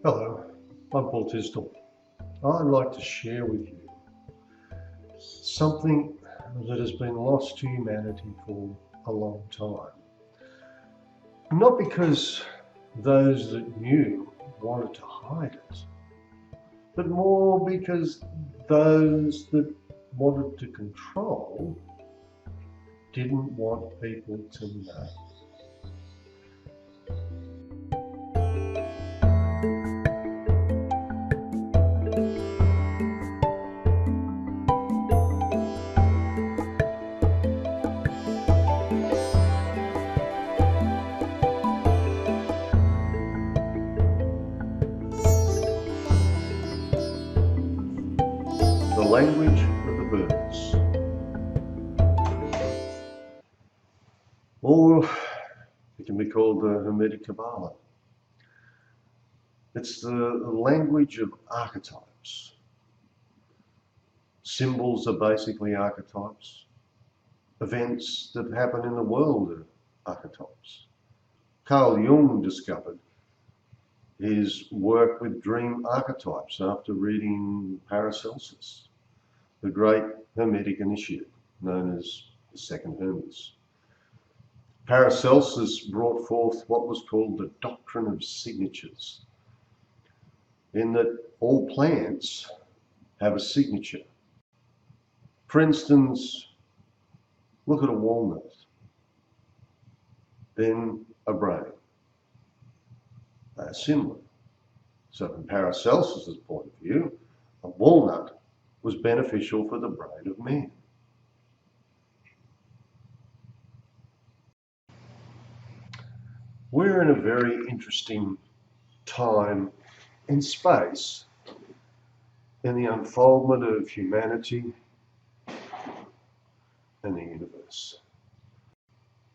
Hello, I'm Paul Tisdall. I'd like to share with you something that has been lost to humanity for a long time. Not because those that knew wanted to hide it, but more because those that wanted to control didn't want people to know. The language of the birds. Or it can be called the Hermetic Kabbalah. It's the language of archetypes. Symbols are basically archetypes. Events that happen in the world are archetypes. Carl Jung discovered his work with dream archetypes after reading Paracelsus, the great Hermetic initiate known as the Second Hermes. Paracelsus brought forth what was called the doctrine of signatures, in that all plants have a signature. For instance, look at a walnut, then a brain. They are similar. So from Paracelsus's point of view, a walnut was beneficial for the brain of man. We're in a very interesting time and space in the unfoldment of humanity and the universe.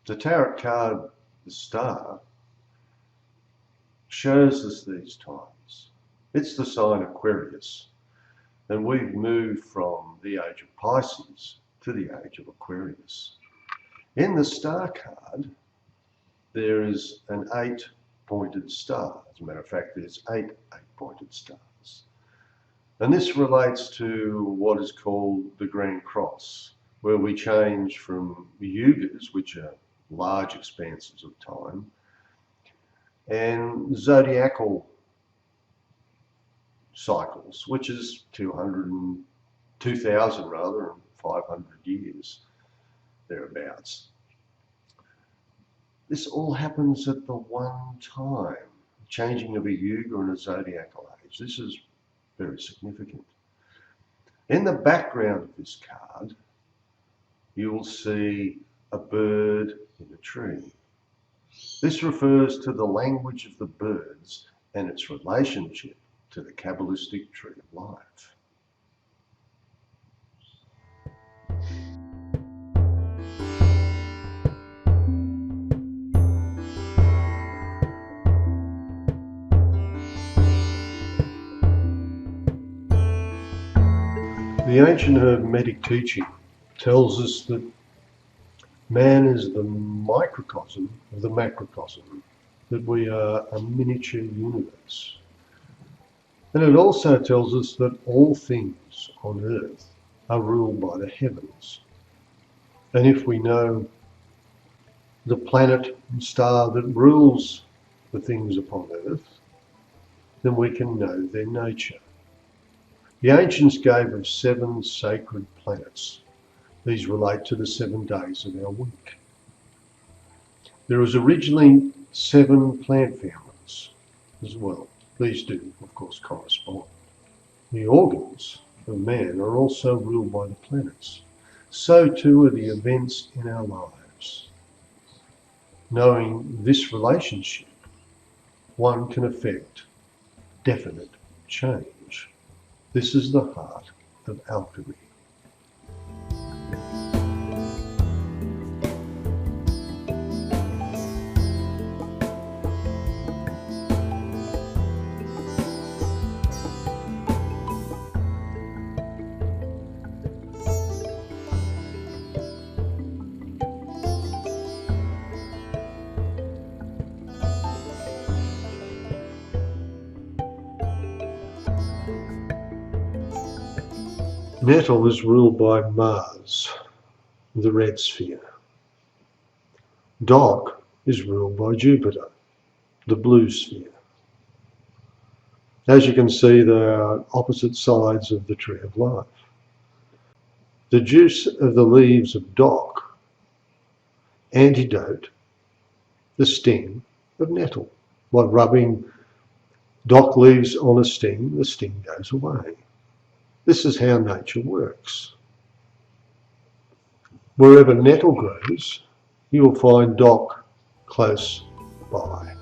The tarot card, the star, shows us these times. It's the sign Aquarius, and we've moved from the age of Pisces to the age of Aquarius. In the star card, there is an 8-pointed star. As a matter of fact, there's 8-pointed stars. And this relates to what is called the Grand Cross, where we change from yugas, which are large expanses of time, and zodiacal cycles, which is 2,000 rather, and 500 years, thereabouts. This all happens at the one time, changing of a yuga and a zodiacal age. This is very significant. In the background of this card, you will see a bird in a tree. This refers to the language of the birds and its relationship to the Kabbalistic tree of life. The ancient Hermetic teaching tells us that man is the microcosm of the macrocosm, that we are a miniature universe. And it also tells us that all things on earth are ruled by the heavens. And if we know the planet and star that rules the things upon earth, then we can know their nature. The ancients gave us 7 sacred planets. These relate to the 7 days of our week. There was originally 7 plant families as well. These do, of course, correspond. The organs of man are also ruled by the planets. So too are the events in our lives. Knowing this relationship, one can effect definite change. This is the heart of alchemy. Nettle is ruled by Mars, the red sphere. Doc is ruled by Jupiter, the blue sphere. As you can see, they are opposite sides of the tree of life. The juice of the leaves of Doc antidote the sting of nettle. By rubbing Doc leaves on a sting, the sting goes away. This is how nature works. Wherever nettle grows, you will find Doc close by.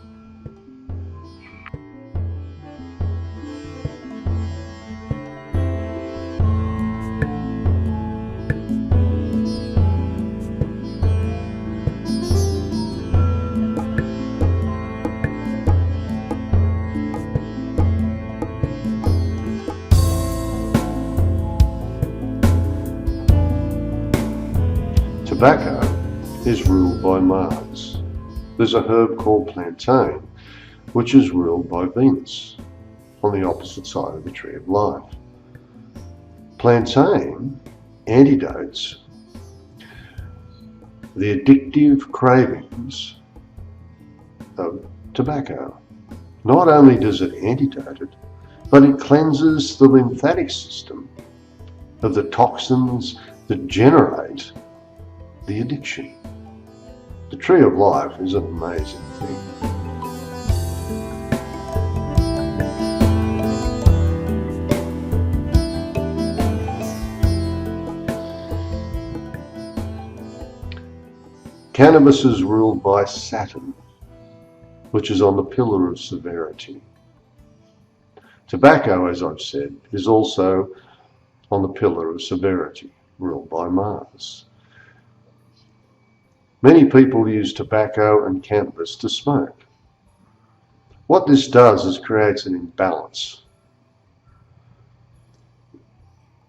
Tobacco is ruled by Mars. There's a herb called Plantain, which is ruled by Venus, on the opposite side of the tree of life. Plantain antidotes the addictive cravings of tobacco. Not only does it antidote it, but it cleanses the lymphatic system of the toxins that generate the addiction. The tree of life is an amazing thing. Cannabis is ruled by Saturn, which is on the pillar of severity. Tobacco, as I've said, is also on the pillar of severity, ruled by Mars. Many people use tobacco and cannabis to smoke. What this does is creates an imbalance.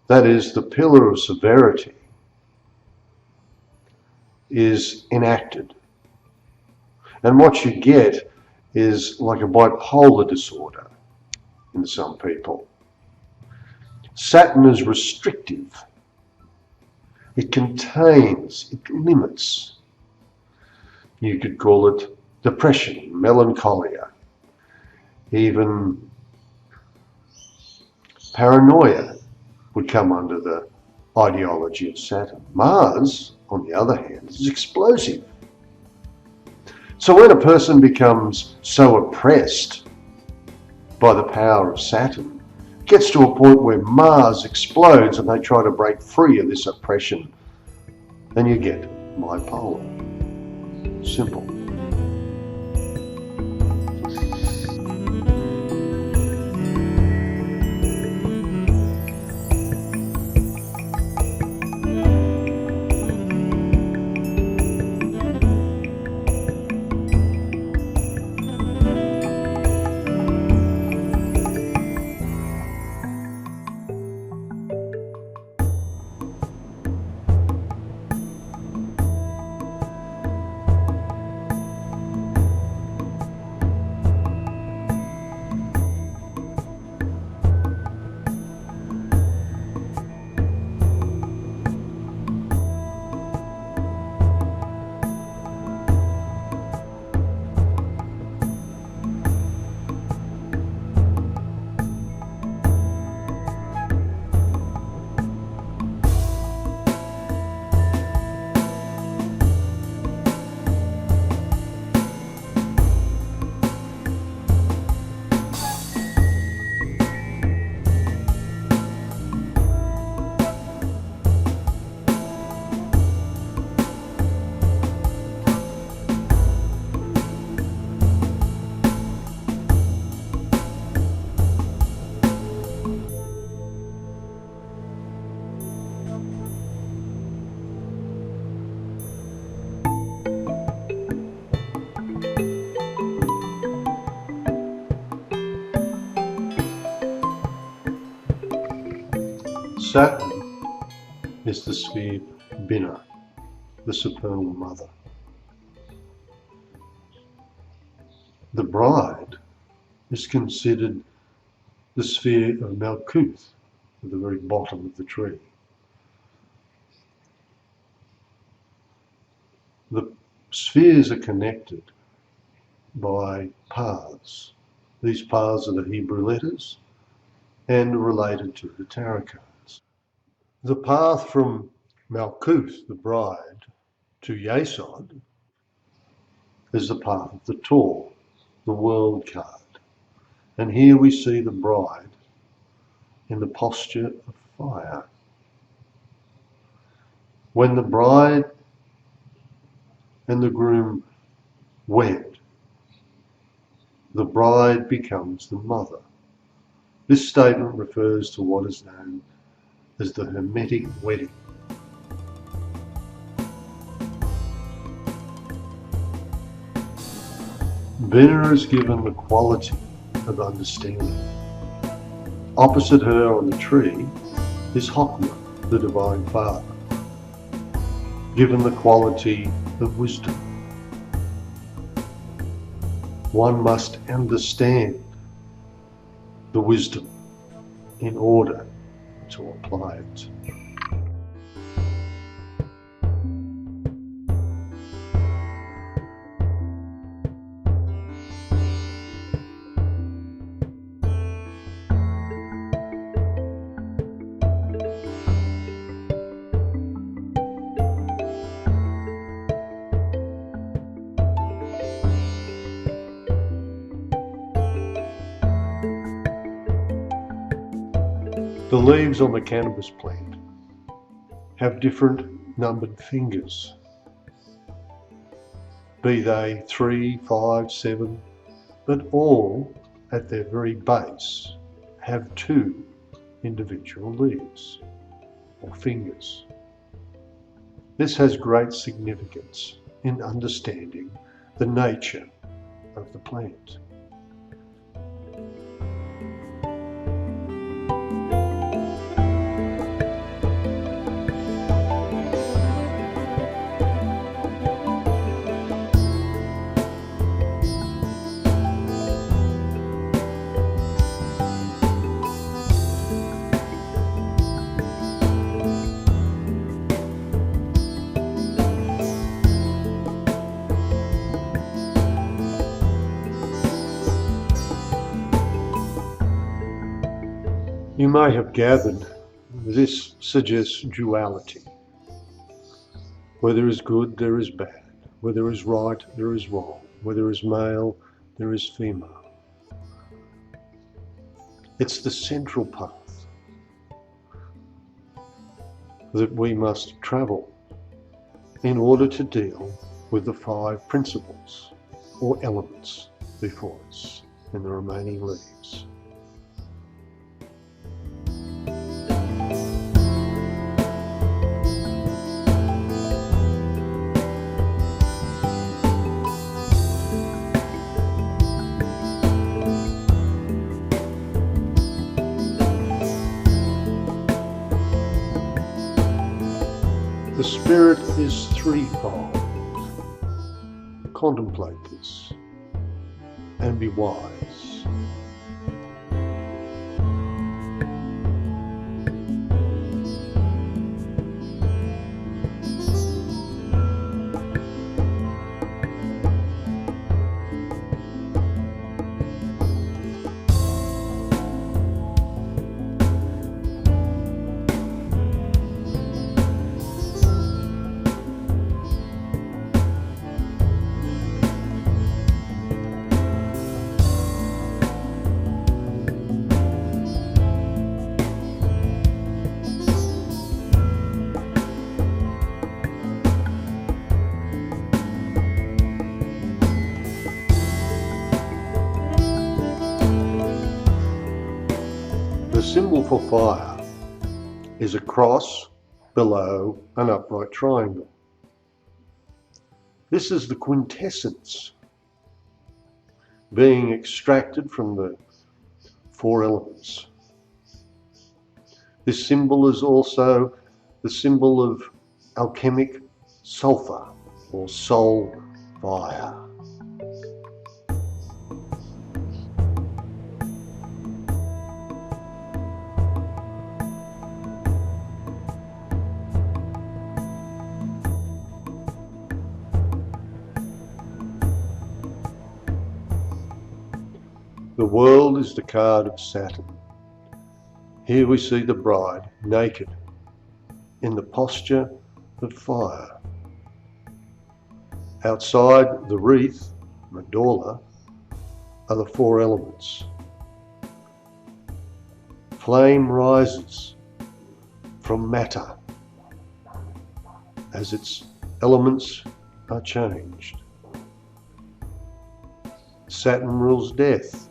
That is, the pillar of severity is enacted. And what you get is like a bipolar disorder in some people. Saturn is restrictive. It contains, it limits. You could call it depression, melancholia, even paranoia would come under the ideology of Saturn. Mars, on the other hand, is explosive. So when a person becomes so oppressed by the power of Saturn, it gets to a point where Mars explodes and they try to break free of this oppression, and you get bipolar. Simple. Saturn is the sphere Binah, the supernal mother. The bride is considered the sphere of Malkuth, at the very bottom of the tree. The spheres are connected by paths. These paths are the Hebrew letters and are related to the tarot cards. The path from Malkuth, the bride, to Yesod is the path of the Tor, the world card. And here we see the bride in the posture of fire. When the bride and the groom wed, the bride becomes the mother. This statement refers to what is known as the Hermetic wedding. Vena is given the quality of understanding. Opposite her on the tree is Hokmah, the Divine Father, given the quality of wisdom. One must understand the wisdom in order to apply it. The leaves on the cannabis plant have different numbered fingers, be they 3, 5, 7, but all at their very base have 2 individual leaves or fingers. This has great significance in understanding the nature of the plant. You may have gathered this suggests duality. Where there is good, there is bad. Where there is right, there is wrong. Where there is male, there is female. It's the central path that we must travel in order to deal with the 5 principles or elements before us in the remaining leaves. The spirit is threefold. Contemplate this and be wise. The symbol for fire is a cross below an upright triangle. This is the quintessence being extracted from the 4 elements. This symbol is also the symbol of alchemic sulfur or soul fire. The world is the card of Saturn. Here we see the bride naked in the posture of fire. Outside the wreath, mandala, are the four elements. Flame rises from matter as its elements are changed. Saturn rules death,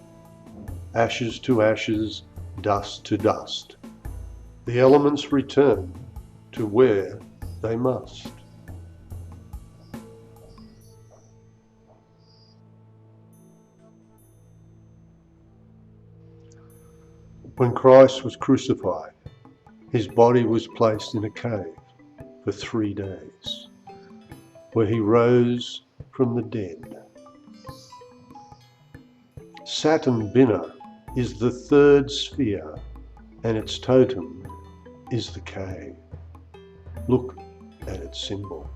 ashes to ashes, dust to dust. The elements return to where they must. When Christ was crucified, his body was placed in a cave for 3 days, where he rose from the dead. Saturn Binah is the third sphere, and its totem is the cave. Look at its symbol.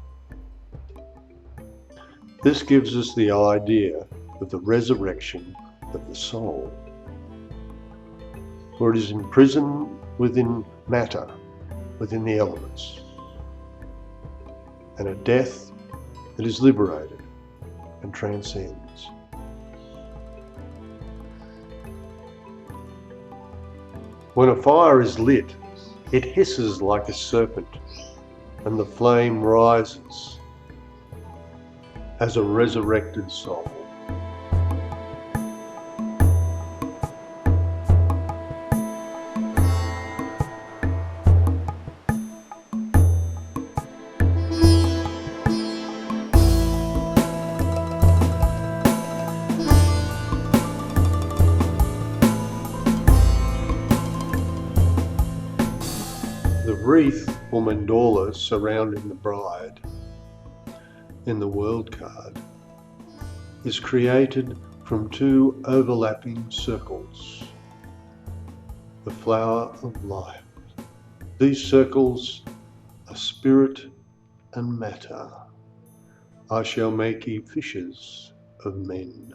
This gives us the idea of the resurrection of the soul, for it is imprisoned within matter, within the elements, and a death that is liberated and transcends. When a fire is lit, it hisses like a serpent, and the flame rises as a resurrected soul. The wreath or mandala surrounding the bride in the world card is created from 2 overlapping circles, the flower of life. These circles are spirit and matter. I shall make ye fishers of men.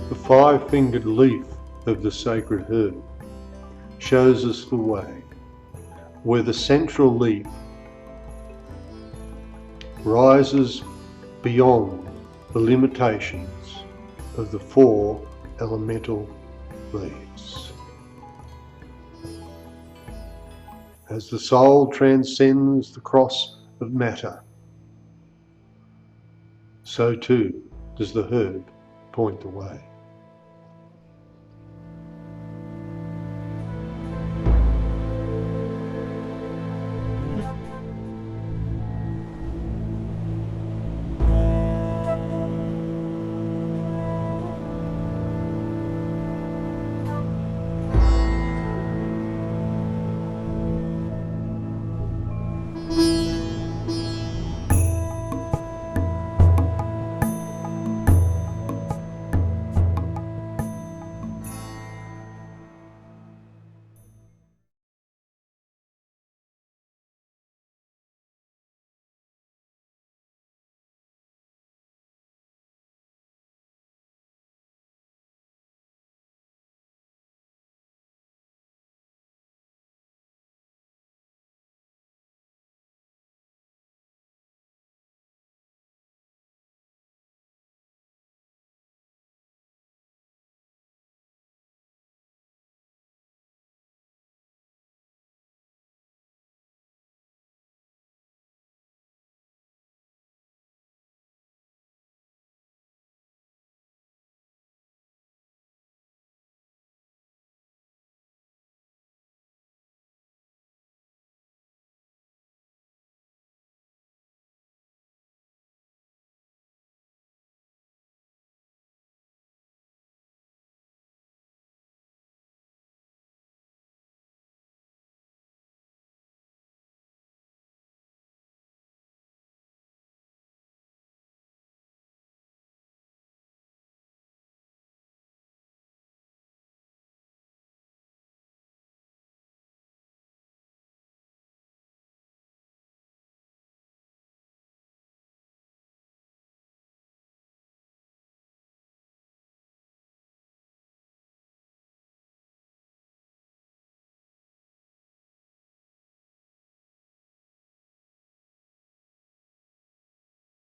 The 5-fingered leaf of the sacred herb shows us the way, where the central leaf rises beyond the limitations of the 4 elemental leaves. As the soul transcends the cross of matter, so too does the herb point the way.